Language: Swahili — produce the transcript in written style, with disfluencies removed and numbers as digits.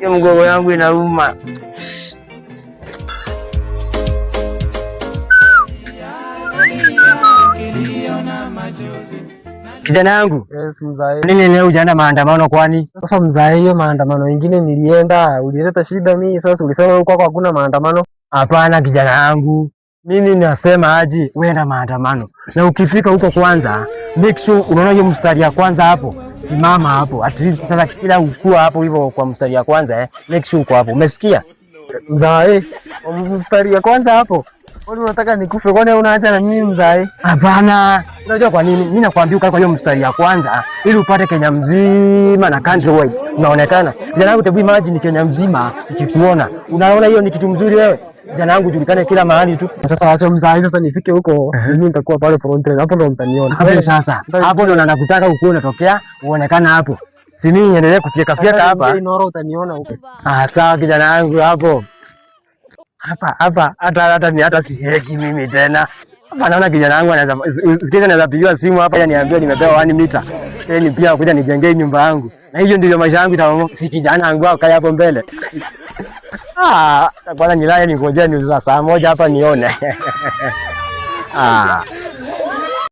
Mgongo yangu inauma. Kijana yangu. Yes, mzae. Nini leo hujaenda maandamano kwani? Sasa mzae, hiyo maandamano mengine nilienda, ulileta shida mimi. Sasa ulisema huko hakuna maandamano. Hapana kijana yangu. Mimi nasema aje uenda maandamano. Na ukifika huko kwanza, make sure unaona hiyo mstari ya kwanza hapo. Simama hapo. At least sasa kila ukua hapo hivyo kwa mstari ya kwanza make sure uko hapo. Umesikia? Mzae, mstari ya kwanza hapo. Kwani unataka nikufe? Kwani unaacha na mimi mzae? Hapana. Unajua kwa nini? Mimi nakwambia ukae kwa hiyo mstari ya kwanza ili upate Kenya mzima na country wide. Unaonekana. Kijana wangu tebu imagine Kenya mzima ikikuona. Unaona hiyo ni kitu mzuri wewe? Kijana wangu julikane kila mahali tu. Sasa acha mzae, sasa nifike huko. Mimi nitakuwa pale front line. Hapo ndo mtaniona. Hapo sasa. Hapo ndo nakutaka ukue unatokea uonekana hapo. Si mimi niendelee kufika hapa. Inoro utaniona huko. Sawa kijana wangu hapo. Hapa hata siheki mimi tena. Hapa naona kijana wangu anaweza pigiwa simu hapa niambiwe nimepewa 1 mita. Ni pia kuja nijengee nyumba yangu. Na hiyo ndio maisha yangu itakuwa. Si kijana wangu akae hapo mbele. Kwanza nilale ningojea ni saa 1 hapa nione.